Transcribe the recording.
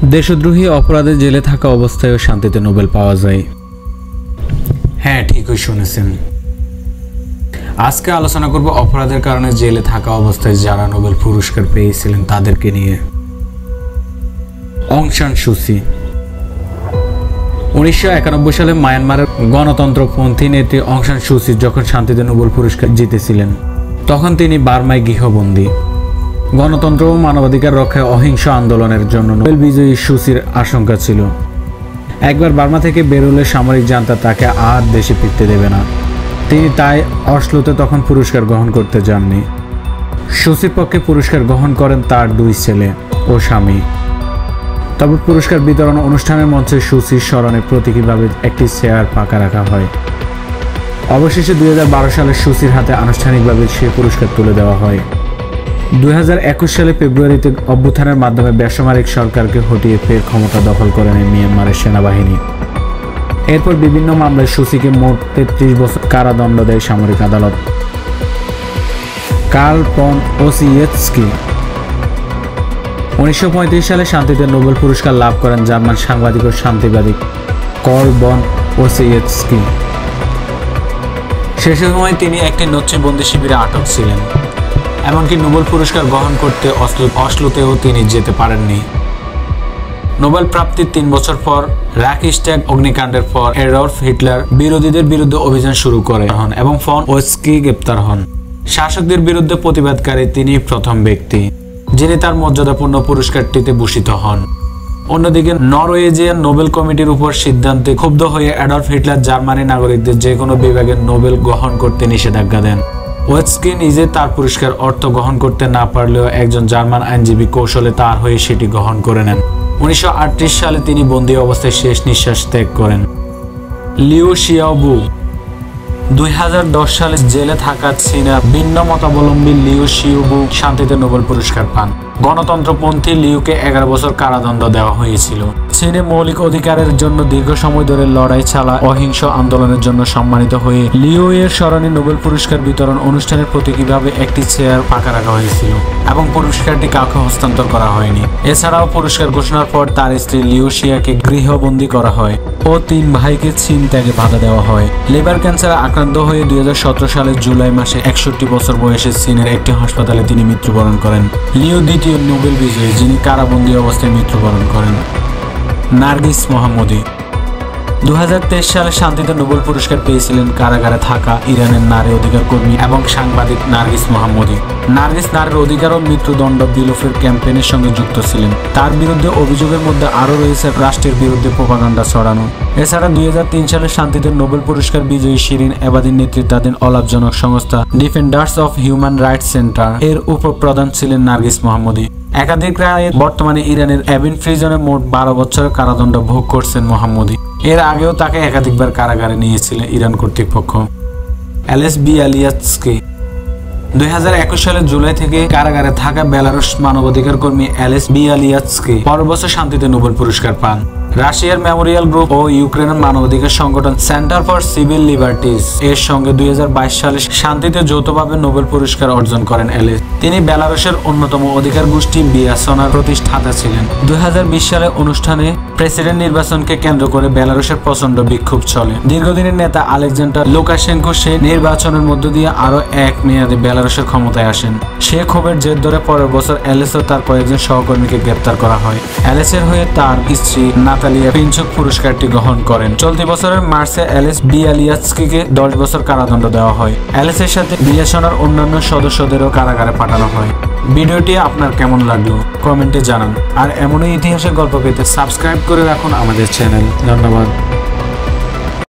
দেশদ্রোহী অপরাধে জেলে থাকা অবস্থায়ও শান্তিতে নোবেল পাওয়া যায়। হ্যাঁ, ঠিকই শুনেছেন। আজকে আলোচনা করব অপরাধের কারণে জেলে থাকা অবস্থায় যারা নোবেল পুরস্কার পেয়েছিলেন তাদেরকে নিয়ে। অং সান সু চি 1991 সালে মায়ানমারের গণতন্ত্রপন্থী নেত্রী অং সান সু চি যখন শান্তিতে নোবেল পুরস্কার জিতেছিলেন তখন তিনি বার্মায় গৃহবন্দী। গণতন্ত্র ও মানবাধিকার রক্ষায় অহিংস আন্দোলনের জন্য নোবেল বিজয়ী সু চির আশঙ্কা ছিল একবার বার্মা থেকে বেরোলে সামরিক জান্তা তাকে আর দেশে ফিরতে দেবে না। তিনি তাই অসলোতে তখন পুরস্কার গ্রহণ করতে যাননি। সু চির পক্ষে পুরস্কার গ্রহণ করেন তার 2 ছেলে ও স্বামী। তবে পুরস্কার বিতরণ অনুষ্ঠানের মঞ্চে সু চির স্মরণে প্রতীকীভাবে একটি চেয়ার পাকা রাখা হয়। অবশেষে 2012 সালে সু চির হাতে আনুষ্ঠানিকভাবে সে পুরস্কার তুলে দেওয়া হয়। 2021 সালে ফেব্রুয়ারিতে অভ্যুত্থানের মাধ্যমে বেসামরিক সরকারকে হটিয়ে ফের ক্ষমতা দখল করে নেয় মিয়ানমারের সেনাবাহিনী। এরপর বিভিন্ন মামলায় সু চিকে মোট 33 বছর কারাদণ্ড দেয় সামরিক আদালত। কার্ল ভন ওসিয়েৎস্কি 1935 সালে শান্তিতে নোবেল পুরস্কার লাভ করেন জার্মান সাংবাদিক ও শান্তিবাদী কার্ল ভন ওসিয়েৎস্কি। সে সময় তিনি একটি নচিবন্দি শিবিরে আটক ছিলেন। এমনকি নোবেল পুরস্কার গ্রহণ করতে অসলোতেও তিনি যেতে পারেননি। নোবেল প্রাপ্তির 3 বছর পর রাইখস্ট্যাগ অগ্নিকাণ্ডের পর এডলফ হিটলার বিরোধীদের বিরুদ্ধে অভিযান শুরু করেন এবং ভন ওসিয়েৎস্কি গ্রেপ্তার হন। শাসকদের বিরুদ্ধে প্রতিবাদকারী তিনি প্রথম ব্যক্তি যিনি তার মর্যাদাপূর্ণ পুরস্কারটিতে ভূষিত হন। অন্যদিকে নরওয়েজিয়ান নোবেল কমিটির উপর সিদ্ধান্তে ক্ষুব্ধ হয়ে অ্যাডলফ হিটলার জার্মানি নাগরিকদের যে কোনো বিভাগে নোবেল গ্রহণ করতে নিষেধাজ্ঞা দেন। ওয়েৎস্কি নিজে তার পুরস্কার অর্থ গ্রহণ করতে না পারলেও একজন জার্মান আইনজীবী কৌশলে তার হয়ে সেটি গ্রহণ করে নেন। 1938 সালে তিনি বন্দী অবস্থায় শেষ নিঃশ্বাস ত্যাগ করেন। লিউ শিয়াওবু 2010 সালে জেলে থাকা চীনা ভিন্ন মতাবলম্বী লিউ শিয়াওবু শান্তিতে নোবেল পুরস্কার পান। গণতন্ত্রপন্থী লিউকে 11 বছর কারাদণ্ড দেওয়া হয়েছিল। চীনে মৌলিক অধিকারের জন্য দীর্ঘ সময় ধরে লড়াই চালা অহিংস আন্দোলনের জন্য সম্মানিত হয়ে লিউ এর স্মরণে নোবেল পুরস্কার বিতরণ অনুষ্ঠানের প্রতীকীভাবে একটি চেয়ার পাকা রাখা হয়েছিল এবং পুরস্কারটি কাউকে হস্তান্তর করা হয়নি। এছাড়াও পুরস্কার ঘোষণার পর তার স্ত্রী লিউ শিয়াকে গৃহবন্দী করা হয় ও 3 ভাইকে চীন ত্যাগে বাধা দেওয়া হয়। লিভার ক্যান্সারে আক্রান্ত হয়ে 2017 সালের জুলাই মাসে 61 বছর বয়সে চীনের একটি হাসপাতালে তিনি মৃত্যুবরণ করেন। লিউ দ্বিতীয় নোবেল বিজয়ী যিনি কারাবন্দী অবস্থায় মৃত্যুবরণ করেন। নার্গিস মোহাম্মদী 2023 সালে শান্তিতে নোবেল পুরস্কার পেয়েছিলেন কারাগারে থাকা ইরানের নারী অধিকার কর্মী এবং সাংবাদিক নার্গিস মোহাম্মদী। নার্গিস নারীর অধিকার ও মৃত্যুদণ্ড বিলোপের ক্যাম্পেইনের সঙ্গে যুক্ত ছিলেন। তার বিরুদ্ধে অভিযোগের মধ্যে আরও রয়েছে রাষ্ট্রের বিরুদ্ধে প্রোপাগান্ডা ছড়ানো। এছাড়া 2003 সালে শান্তিতে নোবেল পুরস্কার বিজয়ী শিরিন এবাদির নেতৃত্বাধীন অলাভজনক সংস্থা defenders of human rights centre এর উপপ্রধান ছিলেন নার্গিস মোহাম্মদী। একাধিক রায়ে বর্তমানে ইরানের এভিন প্রিজনে মোট 12 বছরের কারাদণ্ড ভোগ করছেন মোহাম্মদী। এর আগেও তাকে একাধিকবার কারাগারে নিয়েছিলেন ইরান কর্তৃপক্ষ। অ্যালেস বিয়ালিয়াৎস্কি 2021 সালের জুলাই থেকে কারাগারে থাকা বেলারুশ মানবাধিকার কর্মী অ্যালেস বিয়ালিয়াৎস্কি পরের বছর শান্তিতে নোবেল পুরস্কার পান। রাশিয়ার মেমোরিয়াল গ্রুপ ও ইউক্রেনের মানবাধিকার সংগঠন সেন্টার ফর সিভিল লিবার্টিজ এর সঙ্গে 2022 সালে শান্তিতে যৌথভাবে নোবেল পুরস্কার অর্জন করেন অ্যালেস। তিনি বেলারুশের অন্যতম অধিকার গোষ্ঠী বিয়াসনার প্রতিষ্ঠাতা ছিলেন। 2020 সালে অনুষ্ঠানে প্রেসিডেন্ট নির্বাচনকে কেন্দ্র করে বেলারুশের প্রচন্ড বিক্ষোভ চলে। দীর্ঘদিনের নেতা আলেকজান্ডার লুকাশেনকো সেই নির্বাচনের মধ্য দিয়ে আরো এক মেয়াদে বেলারুশের ক্ষমতায় আসেন। সে ক্ষোভের জের ধরে পরের বছর অ্যালেস ও তার কয়েকজন সহকর্মীকে গ্রেপ্তার করা হয়। অ্যালেসের হয়ে তার স্ত্রী নাতালিয়া পিনচুক পুরস্কারটি গ্রহণ করেন। চলতি বছরের মার্চে অ্যালেস বিয়ালিয়াৎস্কিকে 10 বছর কারাদণ্ড দেওয়া হয়। অ্যালেসের সাথে বিয়াসনার অন্যান্য সদস্যদেরও কারাগারে পাঠানো হয়। ভিডিওটি আপনার কেমন লাগলো কমেন্টে জানান। আর এমনই ইতিহাসের গল্প পেতে সাবস্ক্রাইব করে রাখুন আমাদের চ্যানেল। ধন্যবাদ।